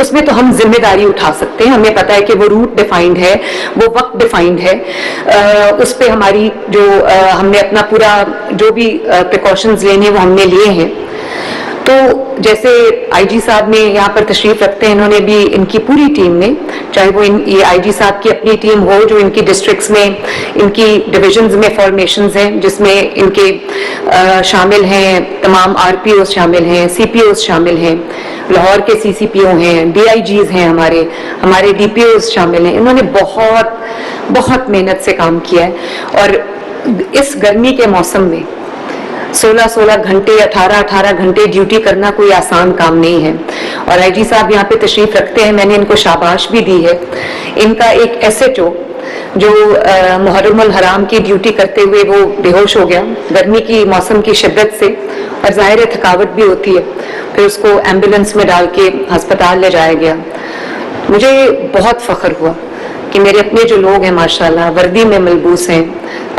اس میں تو ہم ذمہ داری اٹھا سکتے ہیں. ہمیں پتا ہے کہ وہ روٹ ڈیفائنڈ ہے, وہ وقت ڈیفائنڈ ہے, اس پہ ہماری جو ہم نے اپنا پورا جو بھی پریکاشنز لینے وہ ہم نے لیے ہیں. تو جیسے آئی جی صاحب نے یہاں پر تشریف رکھتے ہیں, انہوں نے بھی ان کی پوری ٹیم نے, چاہے وہ یہ آئی جی صاحب کی اپنی ٹیم ہو جو ان کی ڈسٹرکٹس میں ان کی ڈویژنز میں فارمیشنز ہیں, جس میں ان کے شامل ہیں تمام آر پی اوز شامل ہیں, سی پی اوز شامل ہیں, لاہور کے سی سی پی او ہیں, ڈی آئی جیز ہیں, ہمارے ڈی پی اوز شامل ہیں. انہوں نے بہت بہت محنت سے کام کیا ہے. اور اس گرمی کے موسم میں 16 گھنٹے 18 گھنٹے ڈیوٹی کرنا کوئی آسان کام نہیں ہے. اور آئی جی صاحب یہاں پہ تشریف رکھتے ہیں, میں نے ان کو شاباش بھی دی ہے. ان کا ایک ایس ایچ او جو محرم الحرام کی ڈیوٹی کرتے ہوئے وہ بے ہوش ہو گیا گرمی کی موسم کی شدت سے, اور ظاہر ہے تھکاوٹ بھی ہوتی ہے, پھر اس کو ایمبولینس میں ڈال کے ہسپتال لے جایا گیا. مجھے بہت فخر ہوا کہ میرے اپنے جو لوگ ہیں ماشاءاللہ وردی میں ملبوس ہیں,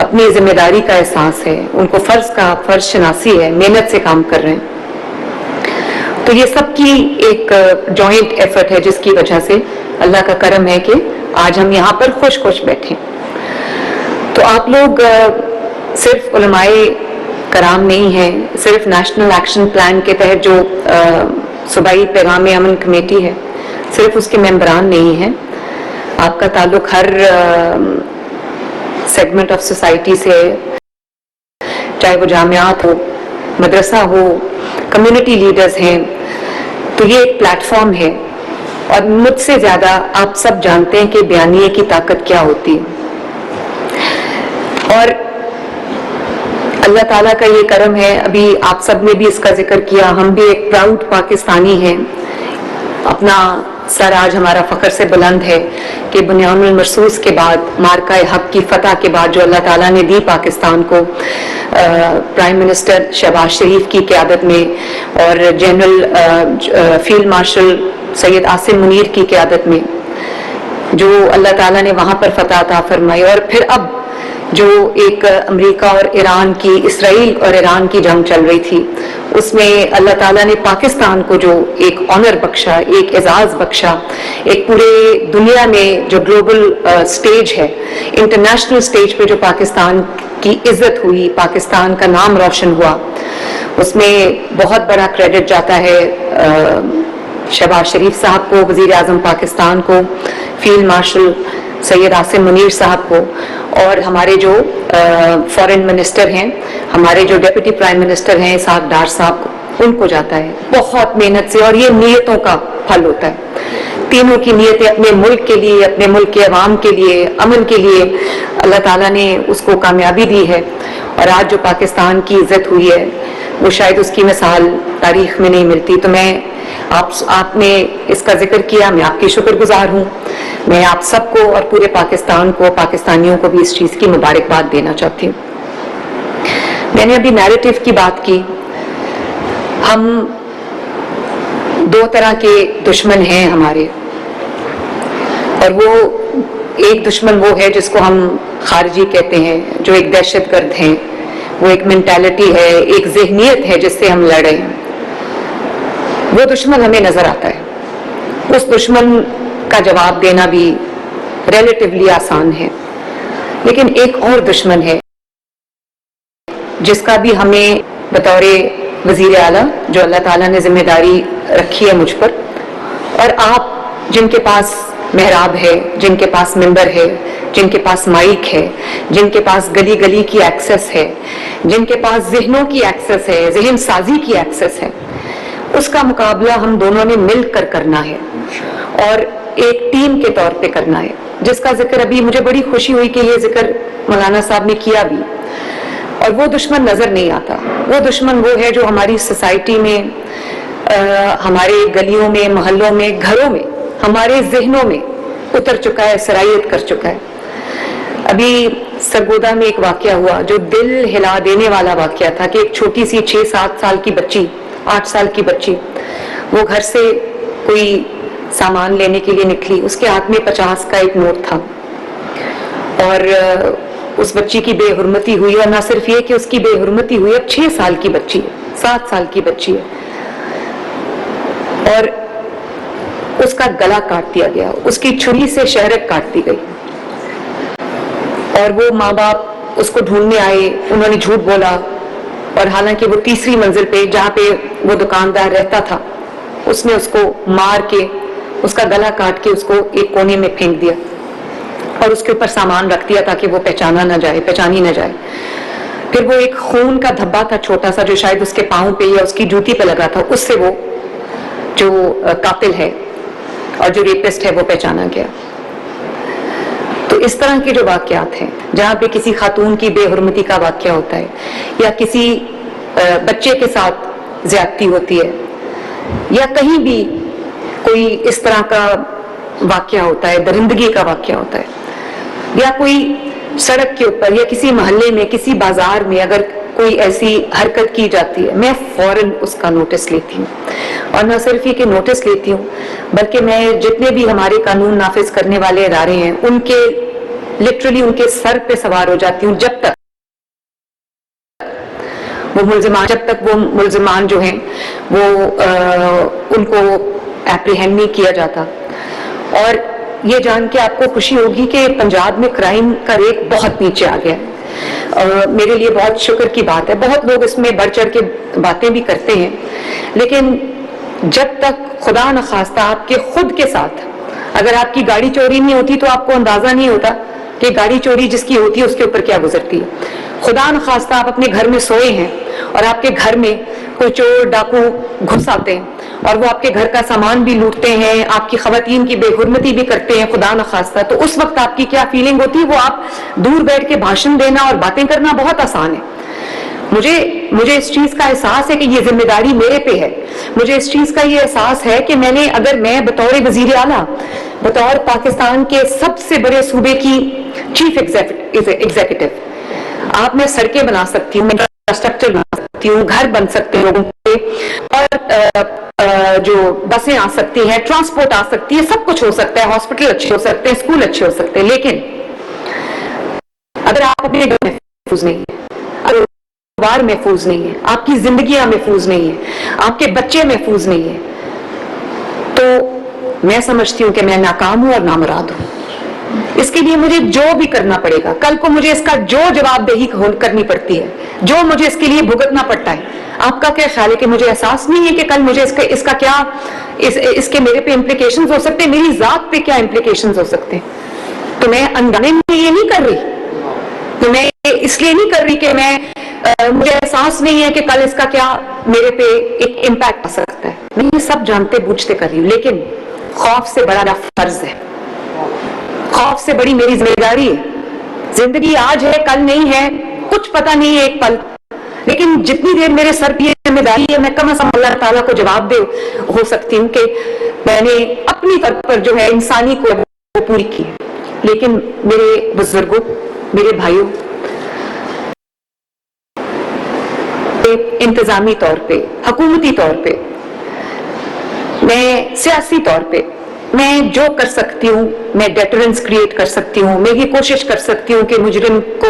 اپنی ذمہ داری کا احساس ہے, ان کو فرض شناسی ہے, محنت سے کام کر رہے ہیں. تو یہ سب کی ایک جوائنٹ ایفرٹ ہے جس کی وجہ سے اللہ کا کرم ہے کہ آج ہم یہاں پر خوش بیٹھے. تو آپ لوگ صرف علماء کرام نہیں ہیں, صرف نیشنل ایکشن پلان کے تحت جو صوبائی پیغام امن کمیٹی ہے صرف اس کے ممبران نہیں ہیں. آپ کا تعلق ہر سیگمنٹ آف سوسائٹی سے, چاہے وہ جامعات ہو, مدرسہ ہو, کمیونٹی لیڈرز ہیں. تو یہ ایک پلیٹ فارم ہے, اور مجھ سے زیادہ آپ سب جانتے ہیں کہ بیانیے کی طاقت کیا ہوتی ہے. اور اللہ تعالیٰ کا یہ کرم ہے, ابھی آپ سب نے بھی اس کا ذکر کیا, ہم بھی ایک پراؤڈ پاکستانی ہیں. اپنا سر آج ہمارا فخر سے بلند ہے کہ بنیان المرصوص کے بعد, مارکہ حق کی فتح کے بعد جو اللہ تعالیٰ نے دی پاکستان کو, پرائم منسٹر شہباز شریف کی قیادت میں اور general field marshal Syed Asim Munir کی قیادت میں جو اللہ تعالیٰ نے وہاں پر فتح عطا فرمائی. اور پھر اب جو ایک امریکہ اور ایران کی, اسرائیل اور ایران کی جنگ چل رہی تھی, اس میں اللہ تعالیٰ نے پاکستان کو جو ایک آنر بخشا, ایک اعزاز بخشا, ایک پورے دنیا میں جو گلوبل سٹیج ہے, انٹرنیشنل سٹیج پہ جو پاکستان کی عزت ہوئی, پاکستان کا نام روشن ہوا, اس میں بہت بڑا کریڈٹ جاتا ہے شہباز شریف صاحب کو, وزیر اعظم پاکستان کو, فیلڈ مارشل سید عاصم منیر صاحب کو, اور ہمارے جو فارن منسٹر ہیں, ہمارے جو ڈیپٹی پرائم منسٹر ہیں اسحاق ڈار صاحب کو, ان کو جاتا ہے بہت محنت سے. اور یہ نیتوں کا پھل ہوتا ہے, تینوں کی نیتیں اپنے ملک کے لیے, اپنے ملک کے عوام کے لیے, امن کے لیے, اللہ تعالیٰ نے اس کو کامیابی دی ہے. اور آج جو پاکستان کی عزت ہوئی ہے وہ شاید اس کی مثال تاریخ میں نہیں ملتی. تو میں آپ نے اس کا ذکر کیا, میں آپ کی شکر گزار ہوں. میں آپ سب کو اور پورے پاکستان کو, پاکستانیوں کو بھی اس چیز کی مبارکباد دینا چاہتی ہوں. میں نے ابھی نیریٹو کی بات کی. ہم دو طرح کے دشمن ہیں ہمارے, اور وہ ایک دشمن وہ ہے جس کو ہم خارجی کہتے ہیں, جو ایک دہشت گرد ہیں, وہ ایک مینٹالٹی ہے, ایک ذہنیت ہے جس سے ہم لڑ رہے ہیں. وہ دشمن ہمیں نظر آتا ہے. اس دشمن کا جواب دینا بھی ریلیٹیولی آسان ہے. لیکن ایک اور دشمن ہے جس کا بھی ہمیں بطور وزیر اعلیٰ, جو اللہ تعالیٰ نے ذمہ داری رکھی ہے مجھ پر, اور آپ جن کے پاس محراب ہے, جن کے پاس ممبر ہے, جن کے پاس مائک ہے, جن کے پاس گلی گلی کی ایکسس ہے, جن کے پاس ذہنوں کی ایکسس ہے, ذہن سازی کی ایکسس ہے, اس کا مقابلہ ہم دونوں نے مل کر کرنا ہے, اور ایک ٹیم کے طور پہ کرنا ہے, جس کا ذکر ابھی مجھے بڑی خوشی ہوئی کہ یہ ذکر مولانا صاحب نے کیا بھی. اور وہ دشمن نظر نہیں آتا. وہ دشمن وہ ہے جو ہماری سوسائٹی میں, ہمارے گلیوں میں, محلوں میں, گھروں میں, ہمارے ذہنوں میں اتر چکا ہے, سرایت کر چکا ہے. ابھی سرگودا میں ایک واقعہ ہوا جو دل ہلا دینے والا واقعہ تھا کہ ایک چھوٹی سی 6-7 سال کی بچی, 8 سال کی بچی, وہ گھر سے کوئی سامان لینے کے لیے نکلی. اس کے ہاتھ میں 50 کا ایک نوٹ تھا, اور اس بچی کی بے حرمتی ہوئی. اور نہ صرف یہ کہ اس کی بے حرمتی ہوئی, اب 6 سال کی بچی ہے, 7 سال کی بچی ہے, اور اس کا گلا کاٹ دیا گیا, اس کی چھری سے شہرک کاٹ دی گئی, اور وہ ماں باپ اس کو ڈھونڈنے آئے, انہوں نے جھوٹ بولا, اور حالانکہ وہ تیسری منزل پہ جہاں پہ وہ دکاندار رہتا تھا, اس نے اس کو مار کے اس کا گلا کاٹ کے اس کو ایک کونے میں پھینک دیا اور اس کے اوپر سامان رکھ دیا تاکہ وہ پہچانی نہ جائے. پھر وہ ایک خون کا دھبا تھا چھوٹا سا جو شاید اس کے پاؤں پہ یا اس کی جوتی پہ لگا تھا, اس سے وہ جو قاتل ہے اور جو ریپسٹ ہے وہ پہچانا گیا. تو اس طرح کے جو واقعات ہیں جہاں پہ کسی خاتون کی بے حرمتی کا واقعہ ہوتا ہے, یا کسی بچے کے ساتھ زیادتی ہوتی ہے, یا کہیں بھی کوئی اس طرح کا واقعہ ہوتا ہے, درندگی کا واقعہ ہوتا ہے, یا کوئی سڑک کے اوپر یا کسی محلے میں کسی بازار میں اگر کوئی ایسی حرکت کی جاتی ہے, میں فوراً اس کا نوٹس لیتی ہوں. اور نہ صرف یہ کہ نوٹس لیتی ہوں, بلکہ میں جتنے بھی ہمارے قانون نافذ کرنے والے ادارے ہیں ان کے لٹرلی ان کے سر پہ سوار ہو جاتی ہوں جب تک وہ ملزمان جو ہیں وہ ان کو اپریہینڈ نہیں کیا جاتا. اور یہ جان کے آپ کو خوشی ہوگی کہ پنجاب میں کرائم کا ریٹ بہت نیچے آ گیا ہے. میرے لیے بہت شکر کی بات ہے. بہت لوگ اس میں بڑھ چڑھ کے باتیں بھی کرتے ہیں, لیکن جب تک خدا نخواستہ آپ کے خود کے ساتھ اگر آپ کی گاڑی چوری نہیں ہوتی تو آپ کو اندازہ نہیں ہوتا کہ گاڑی چوری جس کی ہوتی ہے اس کے اوپر کیا گزرتی ہے. خدا نخواستہ آپ اپنے گھر میں سوئے ہیں اور آپ کے گھر میں کوئی چور ڈاکو گھس آتے ہیں اور وہ آپ کے گھر کا سامان بھی لوٹتے ہیں, آپ کی خواتین کی بے حرمتی بھی کرتے ہیں خدا نخواستہ, تو اس وقت آپ کی کیا فیلنگ ہوتی ہے؟ وہ آپ دور بیٹھ کے بھاشن دینا اور باتیں کرنا بہت آسان ہے. مجھے اس چیز کا احساس ہے کہ یہ ذمہ داری میرے پہ ہے. مجھے اس چیز کا یہ احساس ہے کہ اگر میں بطور وزیر اعلیٰ, بطور پاکستان کے سب سے بڑے صوبے کی چیف ایگزیکٹو, آپ میں سڑکیں بنا سکتی ہوں, انفراسٹرکچر بنا سکتی ہوں, گھر بن سکتے ہیں لوگوں کے, اور جو بسیں آ سکتی ہیں, ٹرانسپورٹ آ سکتی ہے, سب کچھ ہو سکتا ہے, ہاسپٹل اچھے ہو سکتے ہیں, اسکول اچھے ہو سکتے ہیں. لیکن اگر آپ اپنے گھر محفوظ نہیں ہیں, اگر پریوار محفوظ نہیں ہے, آپ کی زندگیاں محفوظ نہیں ہیں, آپ کے بچے محفوظ نہیں ہیں, تو میں سمجھتی ہوں کہ میں ناکام ہوں اور نامراد ہوں. اس کے لیے مجھے جو بھی کرنا پڑے گا, کل کو مجھے اس کا جو جواب دہی کرنی پڑتی ہے, جو مجھے اس کے لیے بھگتنا پڑتا ہے. آپ کا کیا خیال ہے کہ مجھے احساس نہیں ہے کہ کل مجھے اس کا کیا اس کے میرے پہ امپلیکیشنز ہو سکتے ہیں, میری ذات پہ کیا امپلیکیشنز ہو سکتے ہیں؟ تو میں انجانے میں یہ نہیں کر رہی, تو میں اس لیے نہیں کر رہی کہ مجھے احساس نہیں ہے کہ کل اس کا کیا میرے پہ ایک امپیکٹ آ سکتا ہے. میں یہ سب جانتے بوجھتے کر رہی ہوں, لیکن خوف سے بڑا میرا فرض ہے, خوف سے بڑی میری ذمہ داری ہے. زندگی آج ہے کل نہیں ہے, کچھ پتہ نہیں ہے ایک پل, لیکن جتنی دیر میرے سر پہ ذمہ داری ہے میں کم از کم اللہ تعالیٰ کو جواب دے ہو سکتی ہوں کہ میں نے اپنی طرف پر جو ہے انسانی کو وہ پوری کی. لیکن میرے بزرگوں, میرے بھائیوں, انتظامی طور پہ, حکومتی طور پہ, میں سیاسی طور پہ میں جو کر سکتی ہوں, میں ڈیٹرنس کریٹ کر سکتی ہوں, میں یہ کوشش کر سکتی ہوں کہ مجرم کو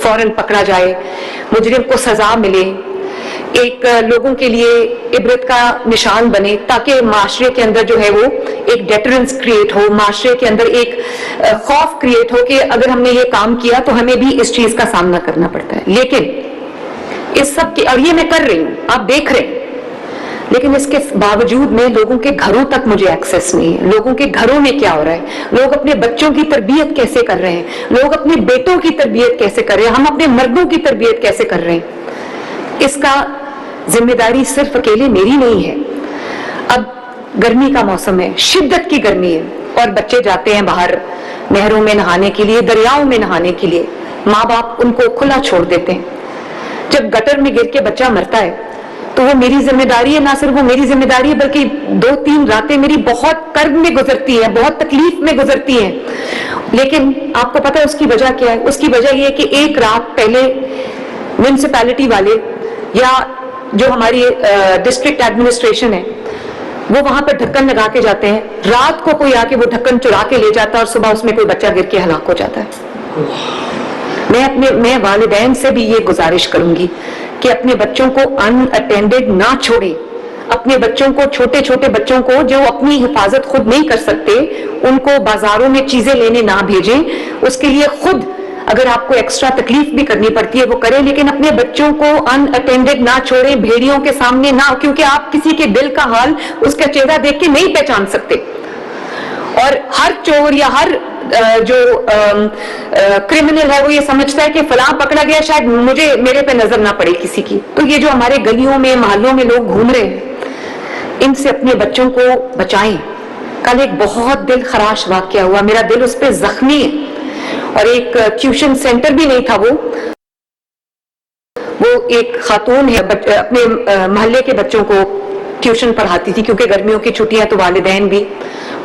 فوراً پکڑا جائے, مجرم کو سزا ملے, ایک لوگوں کے لیے عبرت کا نشان بنے, تاکہ معاشرے کے اندر جو ہے وہ ایک ڈیٹرنس کریٹ ہو, معاشرے کے اندر ایک خوف کریٹ ہو کہ اگر ہم نے یہ کام کیا تو ہمیں بھی اس چیز کا سامنا کرنا پڑتا ہے. لیکن اس سب کی, اور یہ میں کر رہی ہوں, آپ دیکھ رہے ہیں, لیکن اس کے باوجود میں لوگوں کے گھروں تک مجھے ایکسیس نہیں ہے. لوگوں کے گھروں میں کیا ہو رہا ہے, لوگ اپنے بچوں کی تربیت کیسے کر رہے ہیں, لوگ اپنے بیٹوں کی تربیت کیسے کر رہے ہیں, ہم اپنے مردوں کی تربیت کیسے کر رہے ہیں, اس کا ذمہ داری صرف اکیلے میری نہیں ہے. اب گرمی کا موسم ہے, شدت کی گرمی ہے, اور بچے جاتے ہیں باہر نہروں میں نہانے کے لیے, دریاؤں میں نہانے کے لیے, ماں باپ ان کو کھلا چھوڑ دیتے ہیں. جب گٹر میں گر کے بچہ مرتا ہے تو وہ میری ذمہ داری ہے, نہ صرف وہ میری ذمہ داری ہے بلکہ 2-3 راتیں میری بہت کرب میں گزرتی ہیں, بہت تکلیف میں گزرتی ہیں. لیکن آپ کو پتہ ہے اس کی وجہ کیا ہے؟ اس کی وجہ یہ ہے کہ ایک رات پہلے میونسپیلٹی والے یا جو ہماری ڈسٹرکٹ ایڈمنسٹریشن ہے وہ وہاں پر ڈھکن لگا کے جاتے ہیں, رات کو کوئی آ کے وہ ڈھکن چرا کے لے جاتا ہے اور صبح اس میں کوئی بچہ گر کے ہلاک ہو جاتا ہے. میں والدین سے بھی یہ گزارش کروں گی کہ اپنے بچوں کو ان اٹینڈڈ نہ چھوڑیں, اپنے بچوں کو, چھوٹے چھوٹے بچوں کو جو اپنی حفاظت خود نہیں کر سکتے, ان کو بازاروں میں چیزیں لینے نہ بھیجیں. اس کے لیے خود اگر آپ کو ایکسٹرا تکلیف بھی کرنی پڑتی ہے وہ کریں, لیکن اپنے بچوں کو ان اٹینڈڈ نہ چھوڑیں, بھیڑیوں کے سامنے نہ, کیونکہ آپ کسی کے دل کا حال اس کا چہرہ دیکھ کے نہیں پہچان سکتے. اور ہر چور یا ہر جو کرمنل ہے وہ یہ سمجھتا ہے کہ فلاں پکڑا گیا, شاید میرے پہ نظر نہ پڑے کسی کی. تو یہ جو ہمارے گلیوں میں محلوں میں لوگ گھوم رہے ہیں, ان سے اپنے بچوں کو بچائیں. کل ایک بہت دل خراش واقعہ ہوا, میرا دل اس پہ زخمی ہے. اور ایک ٹیوشن سینٹر بھی نہیں تھا, وہ ایک خاتون ہے, اپنے محلے کے بچوں کو ٹیوشن پڑھاتی تھی, کیونکہ گرمیوں کی چھٹیاں تو والدین بھی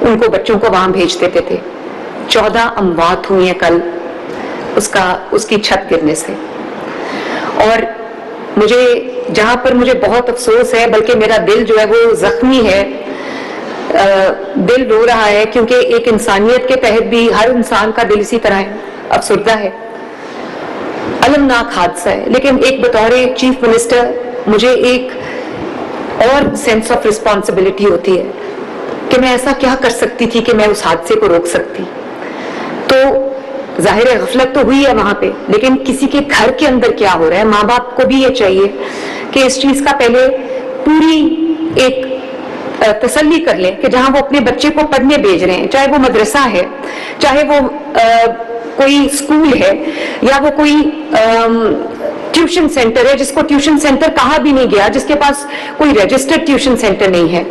ان کو بچوں کو وہاں بھیج دیتے تھے. 14 اموات ہوئی ہیں کل اس کی چھت گرنے سے. اور جہاں پر مجھے بہت افسوس ہے, بلکہ میرا دل جو ہے وہ زخمی ہے, دل رو رہا ہے, کیونکہ ایک انسانیت کے تحت بھی ہر انسان کا دل اسی طرح ہے, افسردہ ہے, المناک حادثہ ہے. لیکن ایک بطور چیف منسٹر مجھے ایک اور سینس آف رسپانسبلٹی ہوتی ہے کہ میں ایسا کیا کر سکتی تھی کہ میں اس حادثے کو روک سکتی. تو ظاہر ہے غفلت تو ہوئی ہے وہاں پہ, لیکن کسی کے گھر کے اندر کیا ہو رہا ہے, ماں باپ کو بھی یہ چاہیے کہ اس چیز کا پہلے پوری ایک تسلی کر لیں کہ جہاں وہ اپنے بچے کو پڑھنے بھیج رہے ہیں, چاہے وہ مدرسہ ہے, چاہے وہ کوئی اسکول ہے, یا وہ کوئی ٹیوشن سینٹر ہے جس کو ٹیوشن سینٹر کہا بھی نہیں گیا, جس کے پاس کوئی رجسٹرڈ ٹیوشن سینٹر نہیں ہے,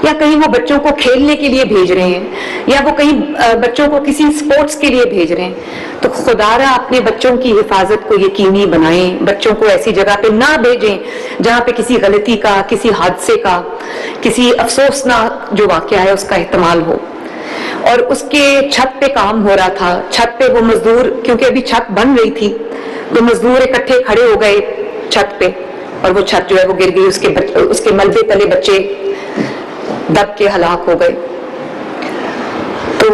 یا کہیں وہ بچوں کو کھیلنے کے لیے بھیج رہے ہیں, یا وہ کہیں بچوں کو کسی سپورٹس کے لیے بھیج رہے ہیں, تو خدا را اپنے بچوں کی حفاظت کو یقینی بنائیں. بچوں کو ایسی جگہ پہ نہ بھیجیں جہاں پہ کسی غلطی کا, کسی حادثے کا, کسی افسوسناک جو واقعہ ہے اس کا احتمال ہو. اور اس کے چھت پہ کام ہو رہا تھا, چھت پہ وہ مزدور, کیونکہ ابھی چھت بن رہی تھی, تو مزدور اکٹھے کھڑے ہو گئے چھت پہ, اور وہ چھت جو ہے وہ گر گئی, اس کے ملبے تلے بچے دب کے ہلاک ہو گئے. تو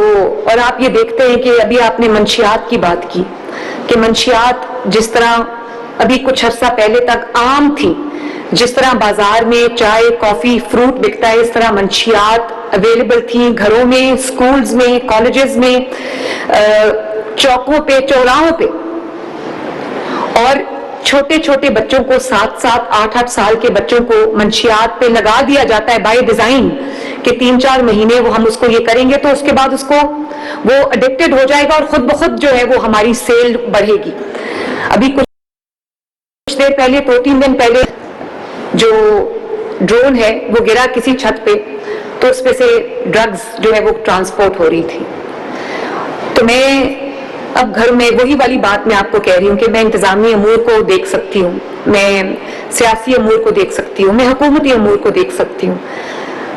اور آپ یہ دیکھتے ہیں کہ ابھی آپ نے منشیات کی بات کی, کہ منشیات جس طرح ابھی کچھ عرصہ پہلے تک عام تھی, جس طرح بازار میں چائے, کافی, فروٹ بکتا ہے, اس طرح منشیات اویلیبل تھی گھروں میں, سکولز میں, کالجز میں, چوکوں پہ, چوراہوں پہ. اور چھوٹے چھوٹے بچوں کو 7-7, 8-8 سال کے بچوں کو منشیات پہ لگا دیا جاتا ہے بائی ڈیزائن, کہ 3-4 مہینے وہ ہم اس کو یہ کریں گے تو اس کے بعد اس کو وہ اڈکٹڈ ہو جائے گا, اور خود بخود جو ہے وہ ہماری سیل بڑھے گی. ابھی کچھ دیر پہلے, 2-3 دن پہلے, جو ڈرون ہے وہ گرا کسی چھت پہ, تو اس پہ سے ڈرگز جو ہے وہ ٹرانسپورٹ ہو رہی تھی. تو میں اب گھر میں وہی والی بات میں آپ کو کہہ رہی ہوں کہ میں انتظامی امور کو دیکھ سکتی ہوں, میں سیاسی امور کو دیکھ سکتی ہوں, میں حکومتی امور کو دیکھ سکتی ہوں,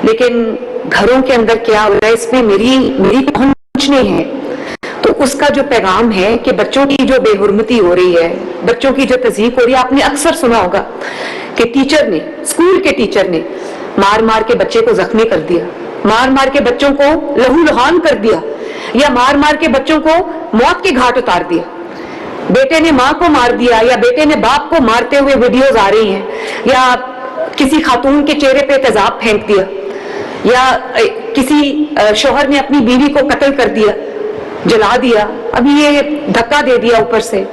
لیکن گھروں کے اندر کیا ہو رہا ہے اس میں میری پہنچ نہیں ہے. تو اس کا جو پیغام ہے کہ بچوں کی جو بے حرمتی ہو رہی ہے, بچوں کی جو تذیق ہو رہی ہے, آپ نے اکثر سنا ہوگا کہ ٹیچر نے, اسکول کے ٹیچر نے مار مار کے بچے کو زخمی کر دیا, مار مار کے بچوں کو لہو لہان کر دیا, یا مار مار کے بچوں کو موت کے گھاٹ اتار دیا. بیٹے نے ماں کو مار دیا, یا بیٹے نے باپ کو مارتے ہوئے ویڈیوز آ رہی ہیں, یا کسی خاتون کے چہرے پہ تیزاب پھینک دیا, یا کسی شوہر نے اپنی بیوی کو قتل کر دیا, جلا دیا, اب یہ دھکا دے دیا اوپر سے.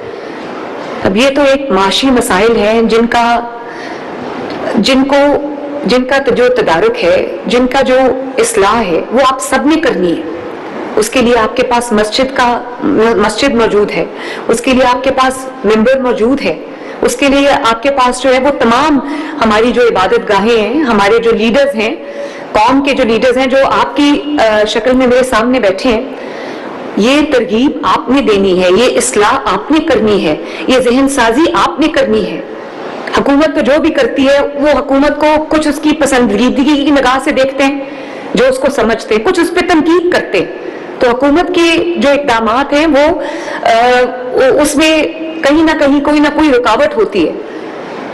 اب یہ تو ایک معاشی مسائل ہیں جن کا جو تدارک ہے, جن کا جو اصلاح ہے, وہ آپ سب نے کرنی ہے. اس کے لیے آپ کے پاس مسجد موجود ہے, اس کے لیے آپ کے پاس ممبر موجود ہے, اس کے لیے آپ کے پاس جو ہے وہ تمام ہماری جو عبادت گاہیں ہیں, ہمارے جو لیڈرز ہیں, قوم کے جو لیڈرز ہیں, جو آپ کی شکل میں میرے سامنے بیٹھے ہیں. یہ ترغیب آپ نے دینی ہے, یہ اصلاح آپ نے کرنی ہے, یہ ذہن سازی آپ نے کرنی ہے. حکومت تو جو بھی کرتی ہے وہ حکومت کو کچھ اس کی پسندیدگی کی نگاہ سے دیکھتے ہیں, جو اس کو سمجھتے ہیں, کچھ اس پہ تنقید کرتے ہیں. تو حکومت کے جو اقدامات ہیں وہ اس میں کہیں نہ کہیں کوئی نہ کوئی رکاوٹ ہوتی ہے.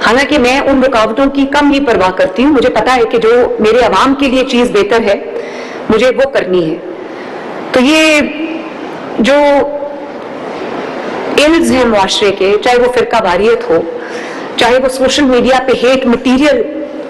حالانکہ میں ان رکاوٹوں کی کم ہی پرواہ کرتی ہوں. مجھے پتا ہے کہ جو میرے عوام کے لیے چیز بہتر ہے مجھے وہ کرنی ہے. تو یہ جو ایلز ہیں معاشرے کے, چاہے وہ فرقہ واریت ہو, چاہے وہ سوشل میڈیا پہ ہیٹ مٹیریل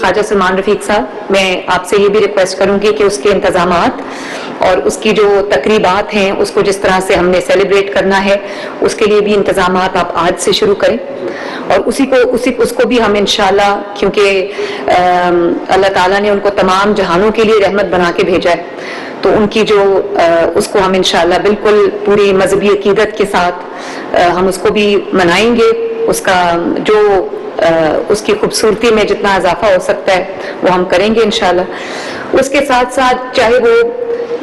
خواجہ سلمان رفیق صاحب میں آپ سے یہ بھی ریکویسٹ کروں گی کہ اس کے انتظامات اور اس کی جو تقریبات ہیں اس کو جس طرح سے ہم نے سیلیبریٹ کرنا ہے اس کے لیے بھی انتظامات آپ آج سے شروع کریں، اور اس کو بھی ہم انشاءاللہ، کیونکہ اللہ تعالیٰ نے ان کو تمام جہانوں کے لیے رحمت بنا کے بھیجا ہے، تو ان کی جو اس کو ہم انشاءاللہ بالکل پوری مذہبی عقیدت کے ساتھ ہم اس کو بھی منائیں گے، اس کا جو اس کی خوبصورتی میں جتنا اضافہ ہو سکتا ہے وہ ہم کریں گے انشاءاللہ۔ اس کے ساتھ ساتھ چاہے وہ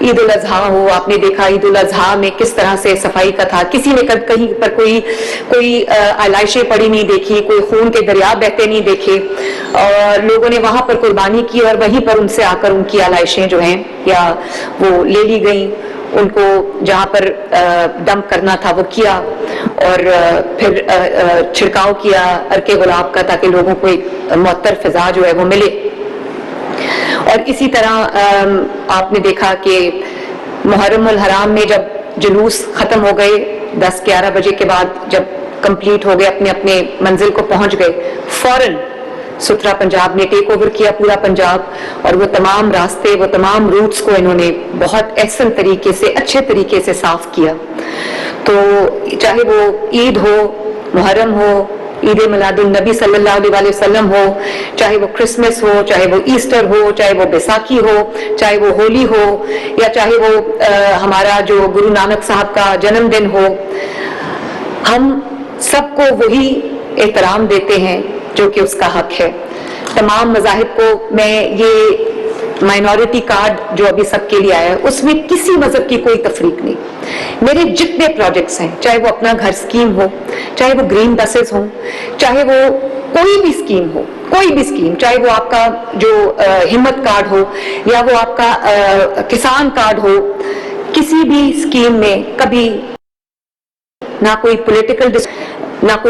عید الاضحیٰ ہو، آپ نے دیکھا عید الاضحیٰ میں کس طرح سے صفائی کا تھا، کسی نے کہیں پر کوئی علائشیں پڑی نہیں دیکھی، کوئی خون کے دریا بہتے نہیں دیکھے، اور لوگوں نے وہاں پر قربانی کی اور وہیں پر ان سے آ کر ان کی علائشیں جو ہیں یا وہ لے لی گئیں، ان کو جہاں پر ڈمپ کرنا تھا وہ کیا، اور پھر چھڑکاؤ کیا عرق گلاب کا تاکہ لوگوں کو ایک معطر فضا جو ہے وہ ملے۔ اور اسی طرح آپ نے دیکھا کہ محرم الحرام میں جب جلوس ختم ہو گئے 10-11 بجے کے بعد جب کمپلیٹ ہو گئے، اپنے اپنے منزل کو پہنچ گئے، فوراً ستھرا پنجاب نے ٹیک اوور کیا پورا پنجاب، اور وہ تمام راستے، وہ تمام روٹس کو انہوں نے بہت احسن طریقے سے، اچھے طریقے سے صاف کیا۔ تو چاہے وہ عید ہو، محرم ہو، عید میلاد النبی صلی اللہ علیہ وسلم ہو، چاہے وہ کرسمس ہو، چاہے وہ ایسٹر ہو، چاہے وہ بیساکھی ہو، چاہے وہ ہولی ہو، یا چاہے وہ ہمارا جو گرو نانک صاحب کا جنم دن ہو، ہم سب کو وہی احترام دیتے ہیں جو کہ اس کا حق ہے۔ تمام مذاہب کو میں یہ مائنورٹی کارڈ جو ابھی سب کے لیے آیا ہے اس میں کسی مذہب کی کوئی تفریق نہیں۔ میرے جتنے پروجیکٹس ہیں، چاہے وہ اپنا گھر سکیم ہو، چاہے وہ گرین بسز ہوں، چاہے وہ کوئی بھی سکیم ہو، کوئی بھی سکیم، چاہے وہ آپ کا جو ہمت کارڈ ہو یا وہ آپ کا کسان کارڈ ہو، کسی بھی سکیم میں کبھی نہ کوئی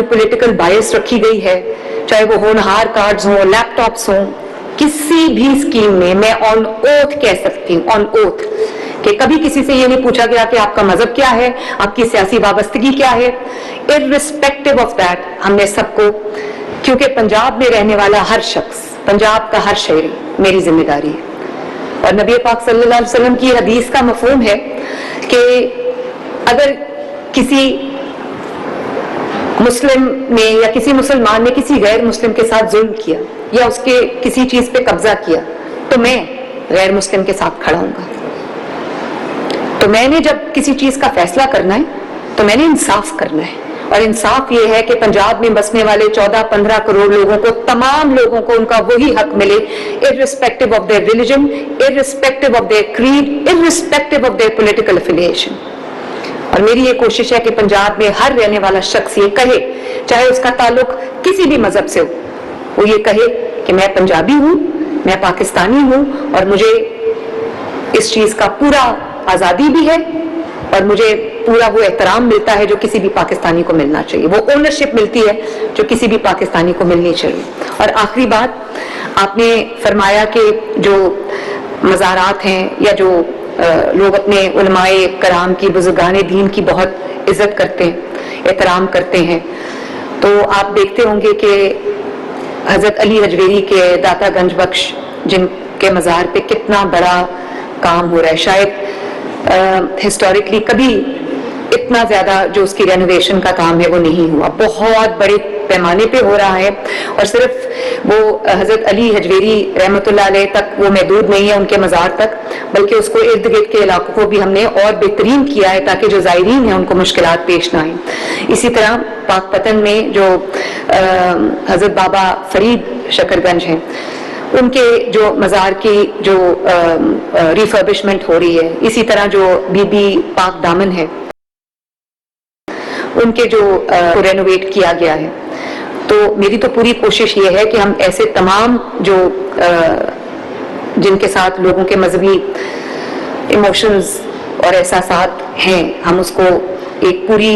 پولیٹیکل بائس رکھی گئی ہے، چاہے وہ ہونہار کارڈز ہوں، لیپ ٹاپس ہوں، کسی بھی اسکیم میں میں آن اوتھ کہہ سکتی ہوں، آن اوتھ، کہ کبھی کسی سے یہ نہیں پوچھا گیا کہ آپ کا مذہب کیا ہے، آپ کی سیاسی وابستگی کیا ہے۔ irrespective of that ہم نے سب کو، کیونکہ پنجاب میں رہنے والا ہر شخص، پنجاب کا ہر شہری میری ذمہ داری ہے، اور نبی پاک صلی اللہ علیہ وسلم کی حدیث کا مفہوم ہے کہ اگر کسی مسلم نے یا کسی مسلمان نے کسی غیر مسلم کے ساتھ ظلم کیا یا اس کے کسی چیز پہ قبضہ کیا تو میں غیر مسلم کے ساتھ کھڑا ہوں گا۔ تو میں نے جب کسی چیز کا فیصلہ کرنا ہے تو میں نے انصاف کرنا ہے، اور انصاف یہ ہے کہ پنجاب میں بسنے والے 14-15 کروڑ لوگوں کو، تمام لوگوں کو ان کا وہی حق ملے، irrespective of their religion, irrespective of their creed, irrespective of their political affiliation۔ اور میری یہ کوشش ہے کہ پنجاب میں ہر رہنے والا شخص یہ کہے، چاہے اس کا تعلق کسی بھی مذہب سے ہو، وہ یہ کہے کہ میں پنجابی ہوں، میں پاکستانی ہوں، اور مجھے اس چیز کا پورا آزادی بھی ہے، اور مجھے پورا وہ احترام ملتا ہے جو کسی بھی پاکستانی کو ملنا چاہیے، وہ اونرشپ ملتی ہے جو کسی بھی پاکستانی کو ملنی چاہیے۔ اور آخری بات، آپ نے فرمایا کہ جو مزارات ہیں یا جو لوگ اپنے علماء کرام کی، بزرگان دین کی بہت عزت کرتے ہیں، احترام کرتے ہیں، تو آپ دیکھتے ہوں گے کہ حضرت علی حجویری کے داتا گنج بخش جن کے مزار پہ کتنا بڑا کام ہو رہا ہے، شاید ہسٹوریکلی کبھی اتنا زیادہ جو اس کی رینوویشن کا کام ہے وہ نہیں ہوا، بہت بڑے پیمانے پہ ہو رہا ہے، اور صرف وہ حضرت علی حجویری رحمۃ اللہ علیہ تک وہ محدود نہیں ہے، ان کے مزار تک، بلکہ اس کو ارد گرد کے علاقوں کو بھی ہم نے اور بہترین کیا ہے تاکہ جو زائرین ہیں ان کو مشکلات پیش نہ آئیں۔ اسی طرح پاک پتن میں جو حضرت بابا فرید شکر گنج ہیں، ان کے جو مزار کی جو ریفربشمنٹ ہو رہی ہے، اسی طرح جو بی بی پاک دامن ہے ان کے جو رینوویٹ کیا گیا ہے، تو میری تو پوری کوشش یہ ہے کہ ہم ایسے تمام جو جن کے ساتھ لوگوں کے مذہبی ایموشنز اور احساسات ہیں، ہم اس کو ایک پوری